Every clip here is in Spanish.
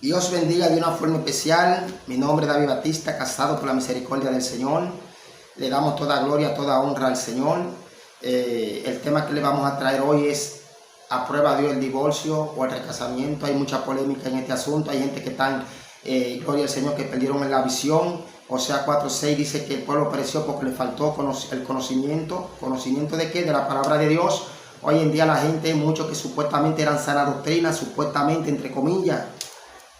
Dios bendiga de una forma especial. Mi nombre es David Batista, casado por la misericordia del Señor. Le damos toda gloria, toda honra al Señor. El tema que le vamos a traer hoy es: ¿aprueba Dios el divorcio o el recasamiento? Hay mucha polémica en este asunto. Hay gente que están, gloria al Señor, que perdieron en la visión. O sea, 4:6 dice que el pueblo pereció porque le faltó el conocimiento. ¿Conocimiento de qué? De la palabra de Dios. Hoy en día la gente, muchos que supuestamente eran sana doctrina, supuestamente, entre comillas,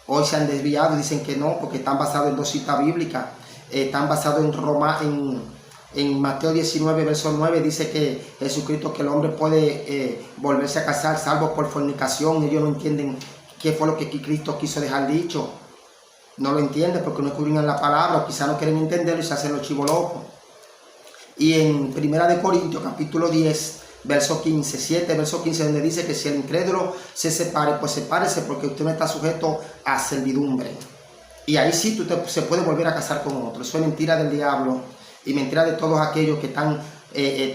hoy se han desviado y dicen que no, porque están basados en dos citas bíblicas. Están basados en Mateo 19, verso 9, dice que Jesucristo, que el hombre puede volverse a casar salvo por fornicación. Ellos no entienden qué fue lo que Cristo quiso dejar dicho. No lo entienden porque no escudriñan la palabra, o quizás no quieren entenderlo y se hacen los chivos locos. Y en 1 Corintios capítulo 10, verso 15, 7, verso 15, donde dice que si el incrédulo se separe, pues sepárese, porque usted no está sujeto a servidumbre. Y ahí sí se puede volver a casar con otro. Eso es mentira del diablo y mentira de todos aquellos que están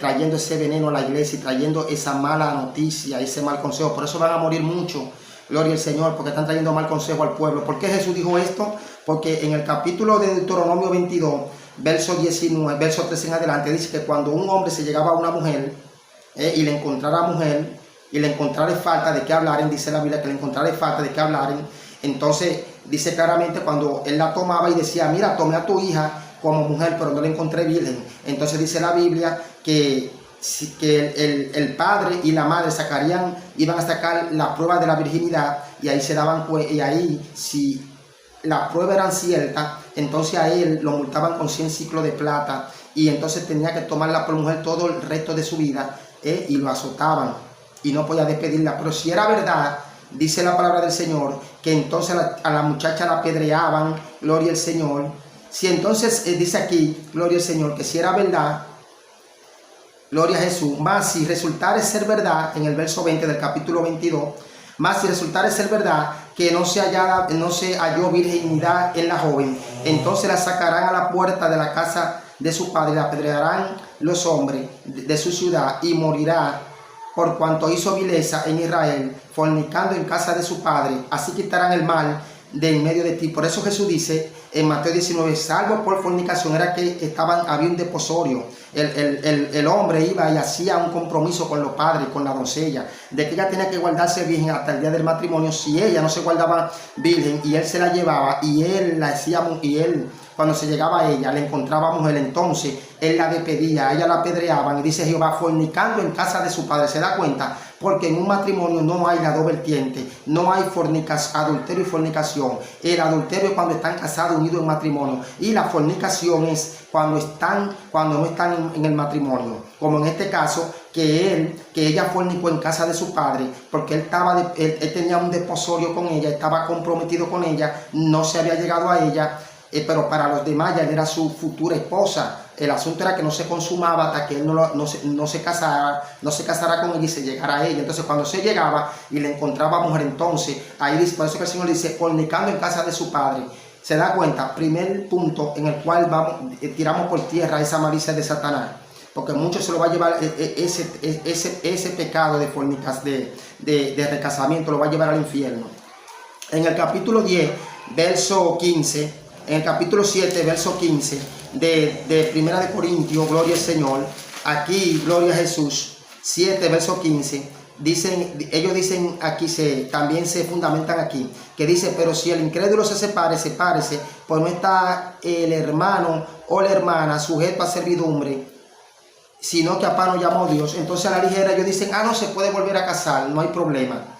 trayendo ese veneno a la iglesia y trayendo esa mala noticia, ese mal consejo. Por eso van a morir muchos, gloria al Señor, porque están trayendo mal consejo al pueblo. ¿Por qué Jesús dijo esto? Porque en el capítulo de Deuteronomio 22, verso 19, verso 13 en adelante, dice que cuando un hombre se llegaba a una mujer y le encontrara mujer y le encontrara falta de qué hablaren, dice la Biblia que le encontrara falta de qué hablaren, entonces dice claramente cuando él la tomaba y decía: mira, tomé a tu hija como mujer, pero no la encontré virgen. Entonces dice la Biblia que el padre y la madre iban a sacar la prueba de la virginidad, y ahí se daban cuenta, y ahí si la prueba era cierta, entonces a él lo multaban con 100 ciclos de plata, y entonces tenía que tomarla por mujer todo el resto de su vida, y lo azotaban y no podía despedirla. Pero si era verdad, dice la palabra del Señor, que entonces a la muchacha la apedreaban, gloria al Señor. Si entonces dice aquí, gloria al Señor, que si era verdad, gloria a Jesús, más si resultare ser verdad, en el verso 20 del capítulo 22, más si resultare ser verdad que no se halló virginidad en la joven, entonces la sacarán a la puerta de la casa de su padre, la apedrearán los hombres de su ciudad, y morirá por cuanto hizo vileza en Israel, fornicando en casa de su padre. Así quitarán el mal de en medio de ti. Por eso Jesús dice en Mateo 19, salvo por fornicación, era que había un desposorio. El hombre iba y hacía un compromiso con los padres, con la doncella, de que ella tenía que guardarse virgen hasta el día del matrimonio. Si ella no se guardaba virgen y él se la llevaba, y él la hacía, y él, cuando se llegaba a ella, le encontraba mujer, entonces él la despedía, a ella la apedreaban, y dice Jehová, fornicando en casa de su padre. ¿Se da cuenta? Porque en un matrimonio no hay la dos vertientes, no hay adulterio y fornicación. El adulterio es cuando están casados, unidos en matrimonio, y la fornicación es cuando no están en el matrimonio, como en este caso, que ella fornicó en casa de su padre, porque él tenía un desposorio con ella, estaba comprometido con ella, no se había llegado a ella, pero para los demás ya era su futura esposa. El asunto era que no se consumaba hasta que él no se casara con ella y se llegara a ella. Entonces cuando se llegaba y le encontraba mujer, entonces ahí dice, por eso que el Señor dice, fornicando en casa de su padre. Se da cuenta, primer punto en el cual tiramos por tierra esa malicia de Satanás, porque mucho se lo va a llevar ese pecado de fornicación, de recasamiento, lo va a llevar al infierno. En el capítulo 10, verso 15, en el capítulo 7, verso 15 de 1 Corintios, gloria al Señor, aquí, gloria a Jesús, 7, verso 15, ellos dicen aquí, también se fundamentan aquí, que dice: pero si el incrédulo se separe, sepárese, pues no está el hermano o la hermana sujeto a servidumbre, sino que a paz nos llamó Dios. Entonces a la ligera ellos dicen: no se puede volver a casar, no hay problema.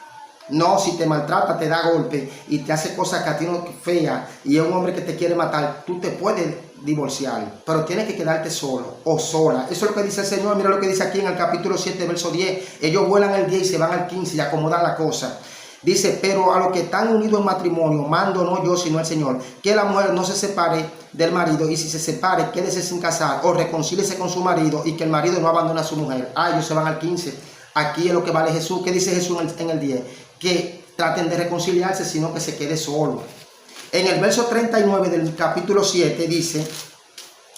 No, si te maltrata, te da golpe y te hace cosas que a ti no fea, y es un hombre que te quiere matar, tú te puedes divorciar, pero tienes que quedarte solo o sola. Eso es lo que dice el Señor. Mira lo que dice aquí en el capítulo 7, verso 10. Ellos vuelan el 10 y se van al 15 y acomodan la cosa. Dice: pero a los que están unidos en matrimonio, mando no yo, sino el Señor, que la mujer no se separe del marido, y si se separe, quédese sin casar o reconcíliese con su marido, y que el marido no abandone a su mujer. Ellos se van al 15. Aquí es lo que vale Jesús. ¿Qué dice Jesús en el 10? Que traten de reconciliarse, sino que se quede solo. En el verso 39 del capítulo 7 dice,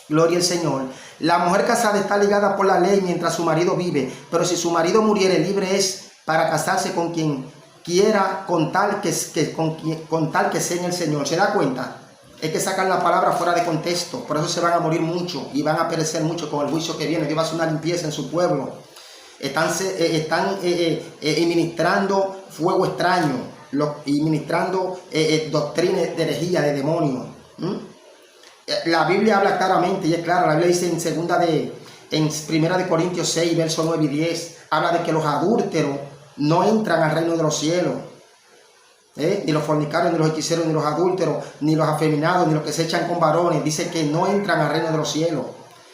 gloria al Señor, la mujer casada está ligada por la ley mientras su marido vive, pero si su marido muriere, libre es para casarse con quien quiera con tal que sea en el Señor. ¿Se da cuenta? Es que sacan la palabra fuera de contexto. Por eso se van a morir mucho y van a perecer mucho con el juicio que viene. Dios va a hacer una limpieza en su pueblo. Están ministrando fuego extraño y ministrando doctrinas de herejía, de demonios. La Biblia habla claramente y es clara. La Biblia dice en 1 Corintios 6, versos 9 y 10, habla de que los adúlteros no entran al reino de los cielos. Ni los fornicarios, ni los hechiceros, ni los adúlteros, ni los afeminados, ni los que se echan con varones. Dice que no entran al reino de los cielos.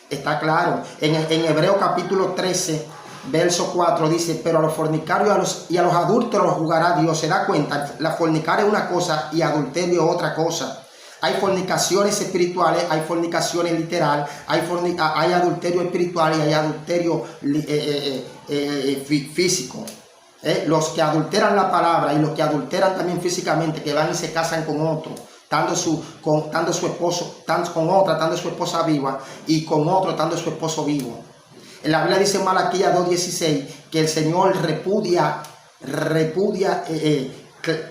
Está claro. En Hebreos capítulo 13, verso 4 dice, pero a los fornicarios y a los adúlteros los juzgará Dios. ¿Se da cuenta? La fornicaria es una cosa y adulterio es otra cosa. Hay fornicaciones espirituales, hay fornicaciones literal, hay adulterio espiritual y hay adulterio físico. Los que adulteran la palabra y los que adulteran también físicamente, que van y se casan con otro, estando su esposa viva y con otro estando su esposo vivo. En la Biblia dice en Malaquías 2:16 que el Señor repudia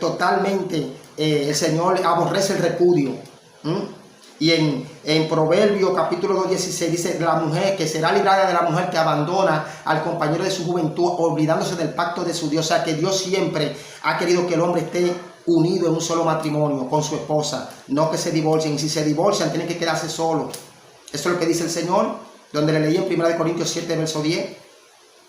totalmente, el Señor aborrece el repudio. Y en Proverbios capítulo 2:16 dice la mujer que será librada de la mujer que abandona al compañero de su juventud, olvidándose del pacto de su Dios. O sea que Dios siempre ha querido que el hombre esté unido en un solo matrimonio con su esposa, no que se divorcien. Y si se divorcian tienen que quedarse solos. Eso es lo que dice el Señor, donde le leí en 1 Corintios 7, verso 10.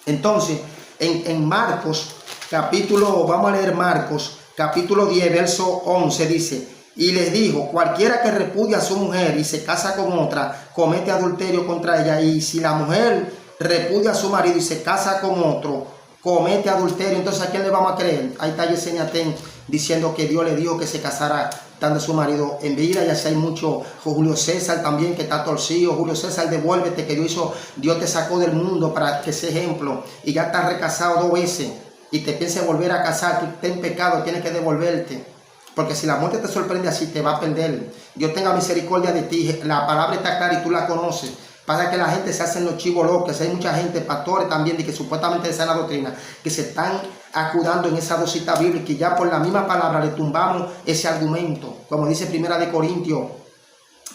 Entonces, en Marcos capítulo, vamos a leer Marcos capítulo 10, verso 11, dice: y les dijo, cualquiera que repudia a su mujer y se casa con otra, comete adulterio contra ella. Y si la mujer repudia a su marido y se casa con otro, comete adulterio. Entonces, ¿a quién le vamos a creer? Ahí está Yesenia Ten diciendo que Dios le dijo que se casara dando a su marido en vida. Y así hay mucho. Julio César también, que está torcido. Julio César, devuélvete, que Dios te sacó del mundo para que sea ejemplo. Y ya estás recasado 2 veces y te piensas volver a casar. Tú estás en pecado, tienes que devolverte. Porque si la muerte te sorprende así, te va a perder. Dios tenga misericordia de ti. La palabra está clara y tú la conoces. Pasa que la gente se hacen los chivos locos. Hay mucha gente, pastores también, de que supuestamente de sana doctrina, que se están acudando en esa dosita bíblica y ya por la misma palabra le tumbamos ese argumento. Como dice 1 Corintios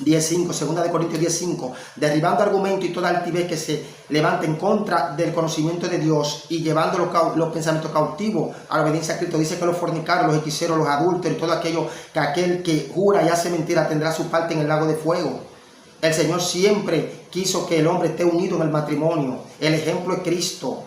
10:5, 2 Corintios 10:5, derribando argumentos y toda altivez que se levanta en contra del conocimiento de Dios y llevando los pensamientos cautivos a la obediencia a Cristo. Dice que los fornicarios, los hechiceros, los adúlteros y todo aquello, que aquel que jura y hace mentira tendrá su parte en el lago de fuego. El Señor siempre quiso que el hombre esté unido en el matrimonio. El ejemplo es Cristo.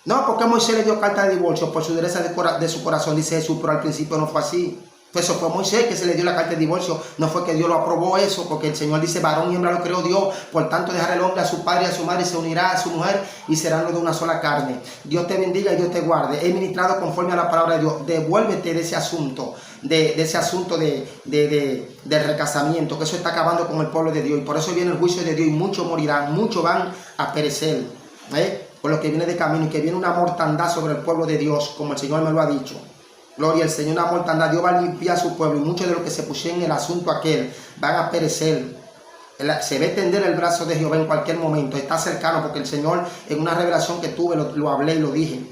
No porque Moisés le dio carta de divorcio por su dureza de su corazón, dice Jesús, pero al principio no fue así. Pues eso fue Moisés que se le dio la carta de divorcio, no fue que Dios lo aprobó eso, porque el Señor dice, varón y hembra lo creó Dios, por tanto dejará el hombre a su padre y a su madre y se unirá a su mujer y serán los de una sola carne. Dios te bendiga y Dios te guarde. He ministrado conforme a la palabra de Dios. Devuélvete de ese asunto, del recasamiento, que eso está acabando con el pueblo de Dios, y por eso viene el juicio de Dios y muchos morirán, muchos van a perecer, por lo que viene de camino, y que viene una mortandad sobre el pueblo de Dios, como el Señor me lo ha dicho. Gloria al Señor, una mortandad. Dios va a limpiar a su pueblo y muchos de los que se pusieron en el asunto aquel van a perecer. Se ve tender el brazo de Jehová en cualquier momento. Está cercano, porque el Señor, en una revelación que tuve, lo hablé y lo dije.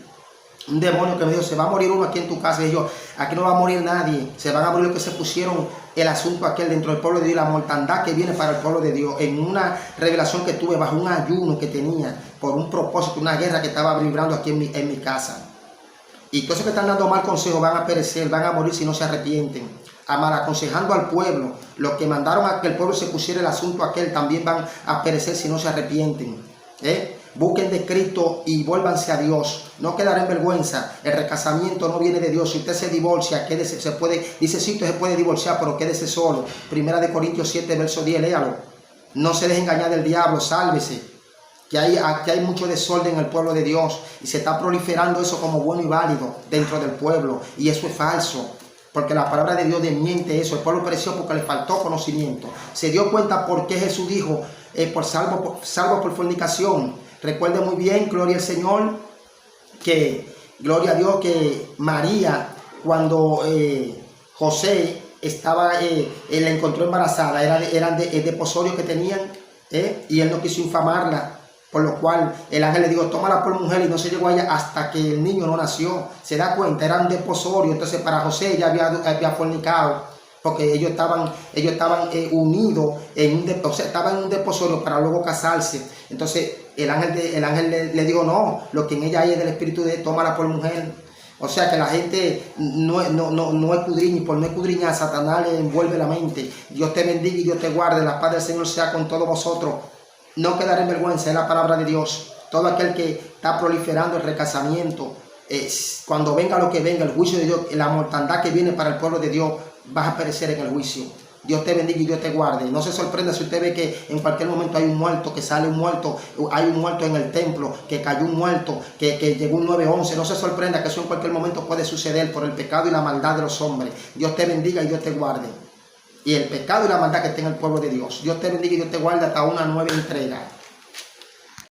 Un demonio que me dijo, se va a morir uno aquí en tu casa. Y yo, aquí no va a morir nadie. Se van a morir los que se pusieron el asunto aquel dentro del pueblo de Dios. La mortandad que viene para el pueblo de Dios. En una revelación que tuve bajo un ayuno que tenía por un propósito, una guerra que estaba vibrando aquí en mi casa. Y todos los que están dando mal consejo van a perecer, van a morir si no se arrepienten. Mal aconsejando al pueblo, los que mandaron a que el pueblo se pusiera el asunto aquel también van a perecer si no se arrepienten. Busquen de Cristo y vuélvanse a Dios. No quedará en vergüenza. El recasamiento no viene de Dios. Si usted se divorcia, quédese, dice sí, usted se puede divorciar, pero quédese solo. 1 Corintios 7, verso 10, léalo. No se deje engañar del diablo, sálvese. Que hay mucho desorden en el pueblo de Dios y se está proliferando eso como bueno y válido dentro del pueblo, y eso es falso, porque la palabra de Dios desmiente eso. El pueblo pereció porque le faltó conocimiento. Se dio cuenta por qué Jesús dijo, salvo por fornicación. Recuerde muy bien, gloria al Señor, gloria a Dios, que María, cuando José la encontró embarazada, eran de desposorios que tenían, y él no quiso infamarla. Por lo cual el ángel le dijo, tómala por mujer, y no se llegó a ella hasta que el niño no nació. Se da cuenta, era un desposorio. Entonces para José ya había fornicado, porque ellos estaban unidos, estaban en un desposorio para luego casarse. Entonces el ángel le dijo, no, lo que en ella hay es del espíritu de tómala por mujer. O sea que la gente no escudriña, y por no escudriñar, Satanás le envuelve la mente. Dios te bendiga y Dios te guarde. La paz del Señor sea con todos vosotros. No quedaré en vergüenza, es la palabra de Dios. Todo aquel que está proliferando el recasamiento, cuando venga lo que venga, el juicio de Dios, la mortandad que viene para el pueblo de Dios, vas a perecer en el juicio. Dios te bendiga y Dios te guarde. No se sorprenda si usted ve que en cualquier momento hay un muerto, que sale un muerto, hay un muerto en el templo, que cayó un muerto, que llegó un 911. No se sorprenda que eso en cualquier momento puede suceder por el pecado y la maldad de los hombres. Dios te bendiga y Dios te guarde. Y el pecado y la maldad que está en el pueblo de Dios. Dios te bendiga y Dios te guarde hasta una nueva entrega.